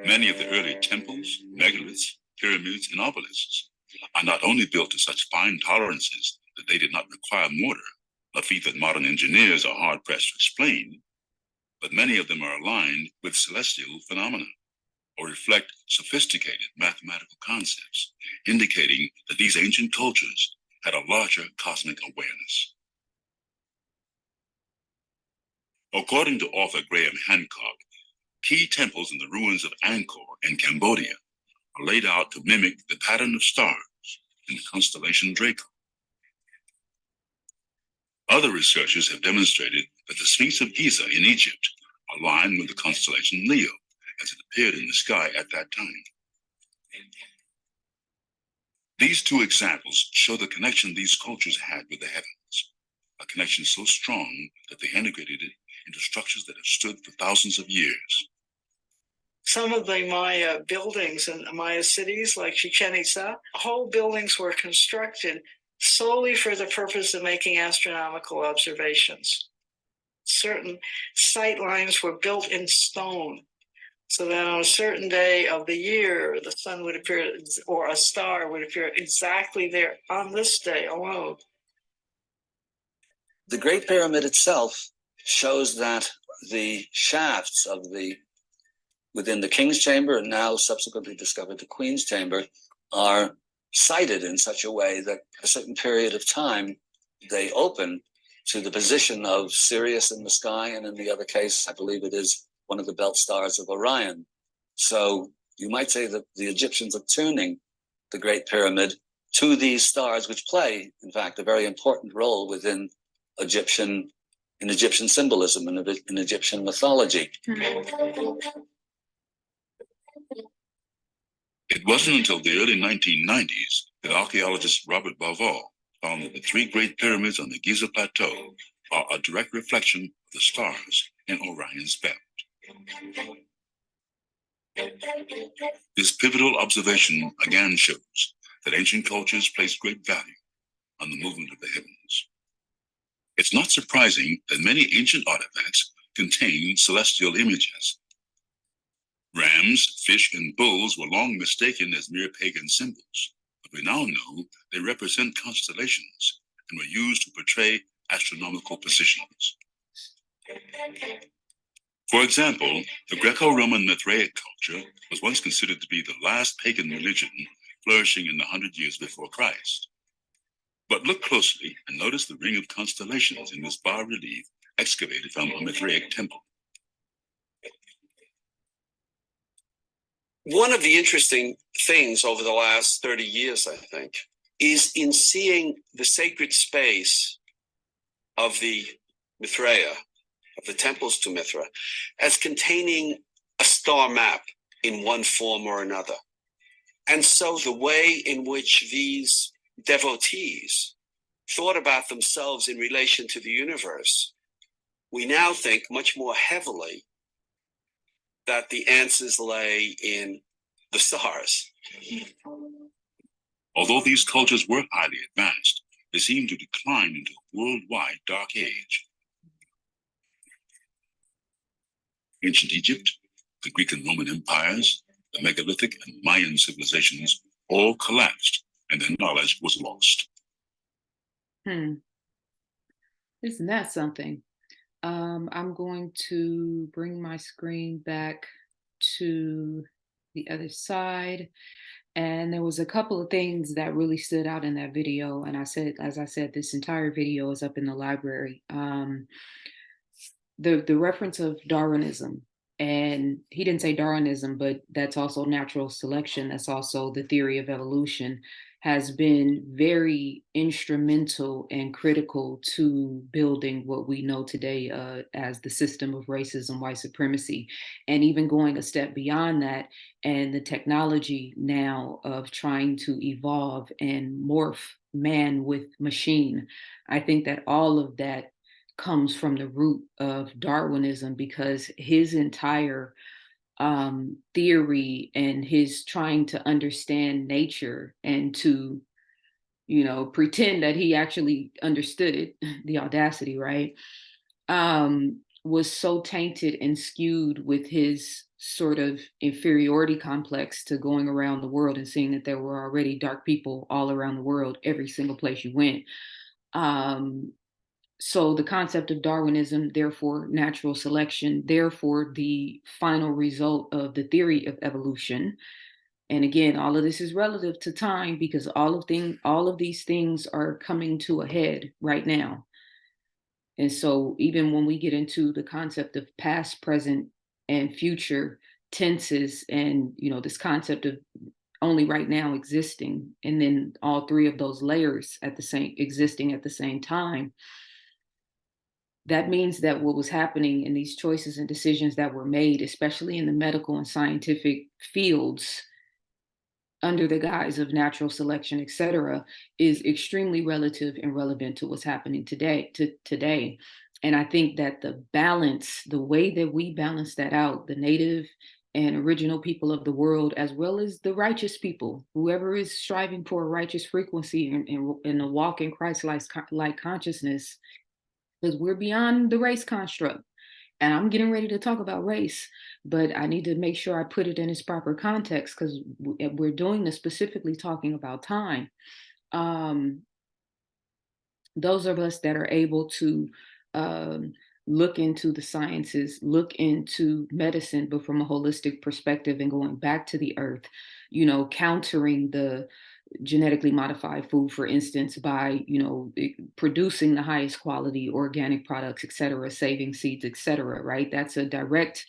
Many of the early temples, megaliths, pyramids, and obelisks are not only built to such fine tolerances that they did not require mortar, a feat that modern engineers are hard-pressed to explain, but many of them are aligned with celestial phenomena, or reflect sophisticated mathematical concepts, indicating that these ancient cultures had a larger cosmic awareness. According to author Graham Hancock, key temples in the ruins of Angkor in Cambodia are laid out to mimic the pattern of stars in the constellation Draco. Other researchers have demonstrated that the Sphinx of Giza in Egypt aligned with the constellation Leo as it appeared in the sky at that time. These two examples show the connection these cultures had with the heavens, a connection so strong that they integrated it into structures that have stood for thousands of years. Some of the Maya buildings and Maya cities, like Chichen Itza, whole buildings were constructed solely for the purpose of making astronomical observations. Certain sight lines were built in stone, so that on a certain day of the year, the sun would appear, or a star would appear exactly there on this day alone. The Great Pyramid itself shows that the shafts of within the King's Chamber, and now subsequently discovered the Queen's Chamber, are sited in such a way that a certain period of time they open to the position of Sirius in the sky, and in the other case, I believe it is one of the belt stars of Orion. So you might say that the Egyptians are tuning the Great Pyramid to these stars, which play, in fact, a very important role within Egyptian symbolism and in Egyptian mythology. It wasn't until the early 1990s that archaeologist Robert Bauval found that the 3 Great Pyramids on the Giza Plateau are a direct reflection of the stars in Orion's belt. This pivotal observation again shows that ancient cultures placed great value on the movement of the heavens. It's not surprising that many ancient artifacts contain celestial images. Rams, fish, and bulls were long mistaken as mere pagan symbols, but we now know they represent constellations and were used to portray astronomical positions. For example, the Greco-Roman Mithraic culture was once considered to be the last pagan religion flourishing in the 100 years before Christ. But look closely and notice the ring of constellations in this bas-relief excavated from a Mithraic temple. One of the interesting things over the last 30 years, I think, is in seeing the sacred space of the Mithraea, of the temples to Mithra, as containing a star map in one form or another. And so the way in which these devotees thought about themselves in relation to the universe, we now think much more heavily that the answers lay in the stars. Although these cultures were highly advanced, they seemed to decline into a worldwide dark age. Ancient Egypt, the Greek and Roman empires, the megalithic and Mayan civilizations all collapsed and their knowledge was lost. Isn't that something? I'm going to bring my screen back to the other side. And there was a couple of things that really stood out in that video. And as I said, this entire video is up in the library. The reference of Darwinism, and he didn't say Darwinism, but that's also natural selection. That's also the theory of evolution, has been very instrumental and critical to building what we know today as the system of racism, white supremacy, and even going a step beyond that, and the technology now of trying to evolve and morph man with machine. I think that all of that comes from the root of Darwinism, because his entire theory and his trying to understand nature and to, pretend that he actually understood it, the audacity, right? Was so tainted and skewed with his sort of inferiority complex to going around the world and seeing that there were already dark people all around the world, every single place you went. So the concept of Darwinism, therefore natural selection, therefore the final result of the theory of evolution. And again, all of this is relative to time, because all of these things are coming to a head right now. And so even when we get into the concept of past, present, and future tenses, and this concept of only right now existing, and then all three of those layers existing at the same time, that means that what was happening in these choices and decisions that were made, especially in the medical and scientific fields, under the guise of natural selection, et cetera, is extremely relative and relevant to what's happening today. And I think that the balance, the way that we balance that out, the native and original people of the world, as well as the righteous people, whoever is striving for a righteous frequency and a walk in Christ-like consciousness, because we're beyond the race construct. And I'm getting ready to talk about race, but I need to make sure I put it in its proper context, because we're doing this specifically talking about time. Those of us that are able to look into the sciences, look into medicine, but from a holistic perspective and going back to the earth, countering the genetically modified food, for instance, by producing the highest quality organic products, et cetera, saving seeds, et cetera, right? That's a direct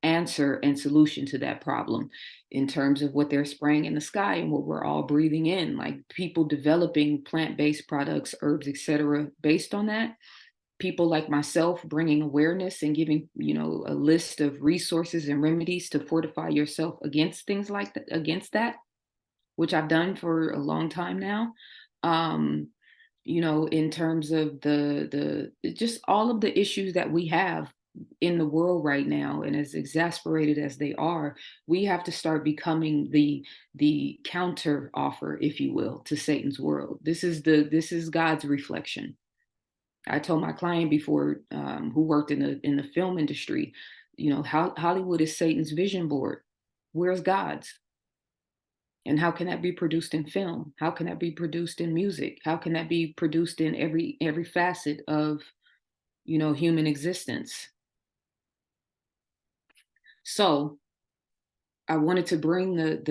answer and solution to that problem, in terms of what they're spraying in the sky and what we're all breathing in, like people developing plant-based products, herbs, et cetera, based on that. People like myself bringing awareness and giving a list of resources and remedies to fortify yourself against things like that, which I've done for a long time now. In terms of the just all of the issues that we have in the world right now, and as exasperated as they are, we have to start becoming the counter offer, if you will, to Satan's world. This is God's reflection. I told my client before, who worked in the film industry, Hollywood is Satan's vision board. Where's God's? And how can that be produced in film? How can that be produced in music? How can that be produced in every facet of, human existence? So I wanted to bring the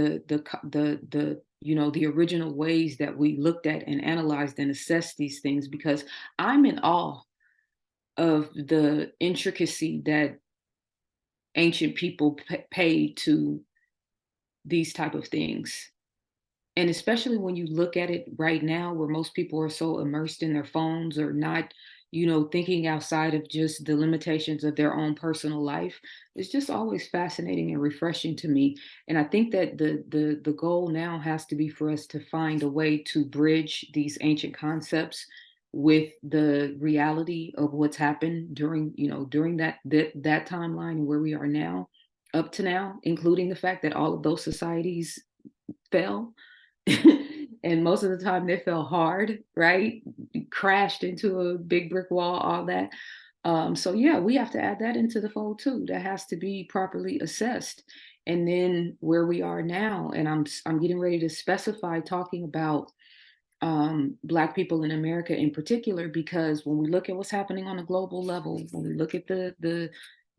original ways that we looked at and analyzed and assessed these things, because I'm in awe of the intricacy that ancient people paid to these type of things. And especially when you look at it right now, where most people are so immersed in their phones, or not, thinking outside of just the limitations of their own personal life, it's just always fascinating and refreshing to me. And I think that the goal now has to be for us to find a way to bridge these ancient concepts with the reality of what's happened during that timeline, and where we are now, up to now, including the fact that all of those societies fell. And most of the time they fell hard, right? Crashed into a big brick wall, all that. So yeah, we have to add that into the fold too. That has to be properly assessed. And then where we are now, and I'm getting ready to specify talking about Black people in America in particular, because when we look at what's happening on a global level, when we look at the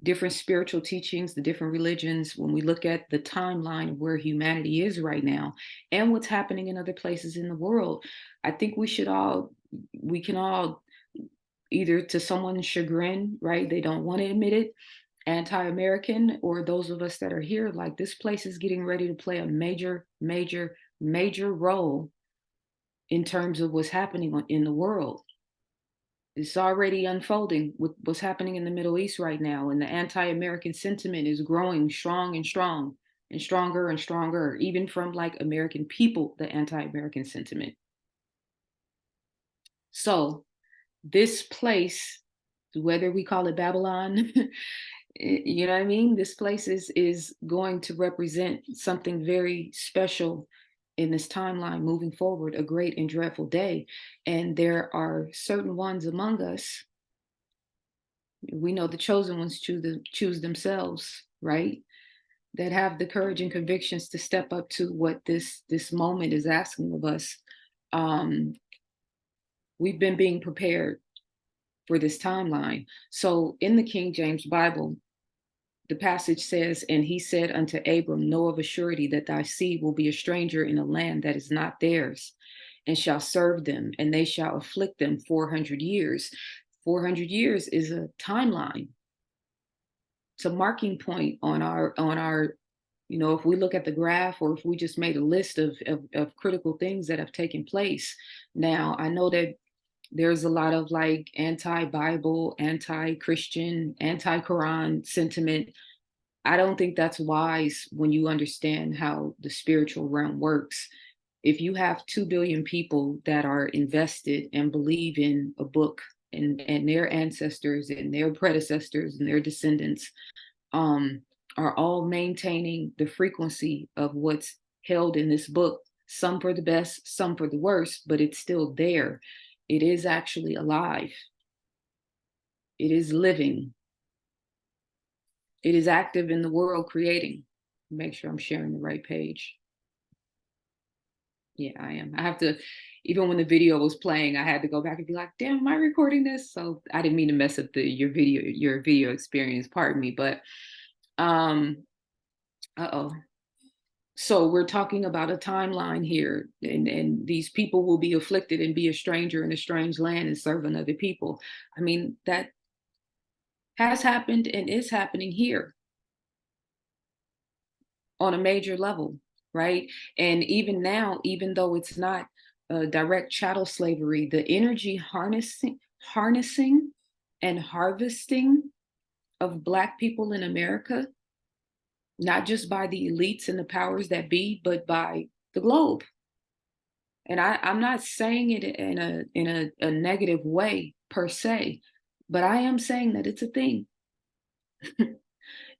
different spiritual teachings, the different religions, when we look at the timeline of where humanity is right now and what's happening in other places in the world, I think we can all, either to someone's chagrin, right? They don't want to admit it, anti-American, or those of us that are here, like this place is getting ready to play a major, major, major role in terms of what's happening in the world. It's already unfolding with what's happening in the Middle East right now, and the anti-American sentiment is growing strong and strong and stronger and stronger, even from like American people, the anti-American sentiment. So this place, whether we call it Babylon, you know what I mean? This place is going to represent something very special in this timeline moving forward, a great and dreadful day. And there are certain ones among us, we know the chosen ones choose themselves, right? That have the courage and convictions to step up to what this moment is asking of us. We've been being prepared for this timeline. So in the King James Bible, the passage says, and he said unto Abram, know of a surety that thy seed will be a stranger in a land that is not theirs, and shall serve them, and they shall afflict them 400 years. 400 years is a timeline. It's a marking point on our, you know, if we look at the graph, or if we just made a list of critical things that have taken place. Now, I know that there's a lot of like anti-Bible, anti-Christian, anti-Quran sentiment. I don't think that's wise when you understand how the spiritual realm works. If you have 2 billion people that are invested and believe in a book, and their ancestors and their predecessors and their descendants are all maintaining the frequency of what's held in this book, some for the best, some for the worst, but it's still there. It is actually alive. It is living. It is active in the world, creating. Make sure I'm sharing the right page. Yeah, I am. I have to, even when the video was playing, I had to go back and be like, damn, am I recording this? So I didn't mean to mess up your video experience, pardon me, but uh-oh. So we're talking about a timeline here, and these people will be afflicted and be a stranger in a strange land and serve another people. I mean, that has happened and is happening here on a major level, right? And even now, even though it's not direct chattel slavery, the energy harnessing and harvesting of Black people in America, not just by the elites and the powers that be, but by the globe. And I'm not saying it in a negative way per se, but I am saying that it's a thing.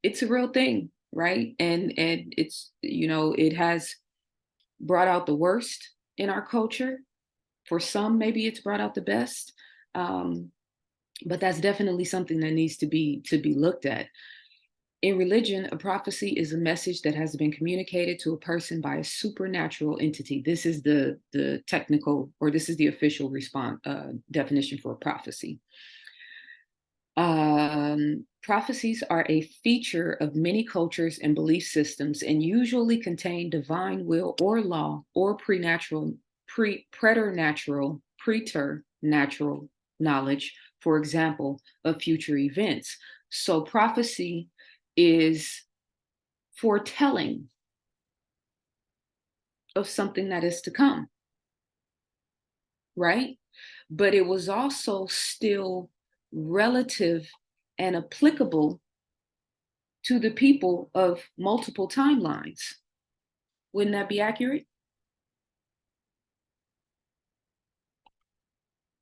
It's a real thing, right? And it's, you know, it has brought out the worst in our culture. For some, maybe it's brought out the best. But that's definitely something that needs to be looked at. In religion, a prophecy is a message that has been communicated to a person by a supernatural entity. This is the technical, or this is the official definition for a prophecy. Prophecies are a feature of many cultures and belief systems, and usually contain divine will or law or preternatural knowledge, for example, of future events. So prophecy is foretelling of something that is to come, right? But it was also still relative and applicable to the people of multiple timelines. Wouldn't that be accurate?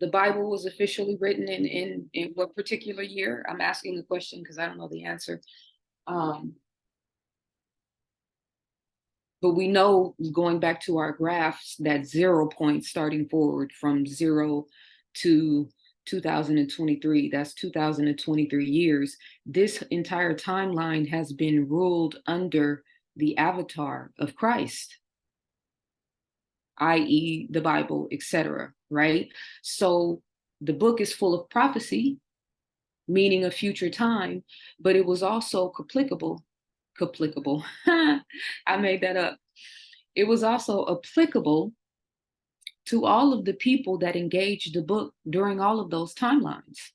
The Bible was officially written in what particular year? I'm asking the question because I don't know the answer. But we know, going back to our graphs, that 0 point starting forward from 0 to 2023, that's 2023 years. This entire timeline has been ruled under the avatar of Christ, i.e. the Bible, etc., right? So the book is full of prophecy, meaning a future time, but it was also applicable. I made that up. It was also applicable to all of the people that engaged the book during all of those timelines,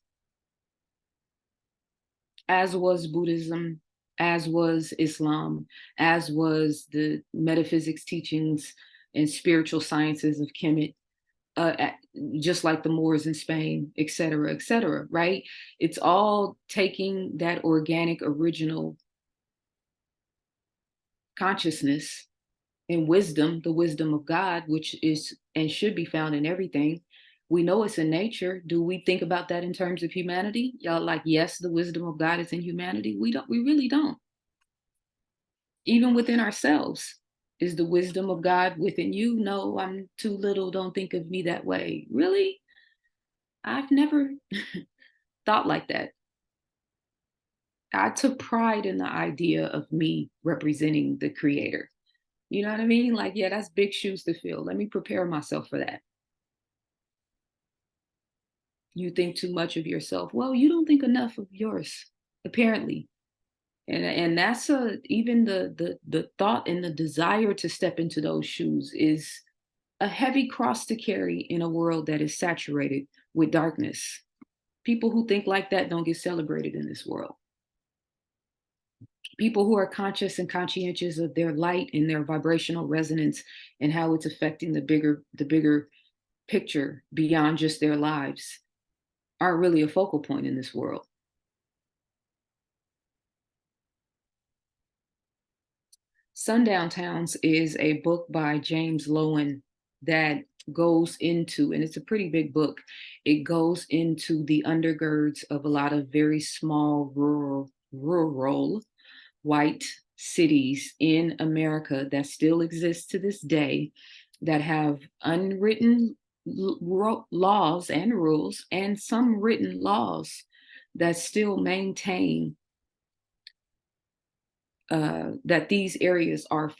as was Buddhism, as was Islam, as was the metaphysics teachings and spiritual sciences of Kemet, just like the Moors in Spain, et cetera, right? It's all taking that organic, original consciousness and wisdom, the wisdom of God, which is and should be found in everything. We know it's in nature. Do we think about that in terms of humanity? Y'all like, yes, the wisdom of God is in humanity. We really don't. Even within ourselves. Is the wisdom of God within you? No, I'm too little. Don't think of me that way. Really? I've never thought like that. I took pride in the idea of me representing the creator. You know what I mean? Like, yeah, that's big shoes to fill. Let me prepare myself for that. You think too much of yourself. Well, you don't think enough of yours, apparently. And that's even the thought and the desire to step into those shoes is a heavy cross to carry in a world that is saturated with darkness. People who think like that don't get celebrated in this world. People who are conscious and conscientious of their light and their vibrational resonance and how it's affecting the bigger picture beyond just their lives aren't really a focal point in this world. Sundown Towns is a book by James Lowen that goes into, and it's a pretty big book, it goes into the undergirds of a lot of very small rural white cities in America that still exist to this day, that have unwritten laws and rules and some written laws that still maintain that these areas are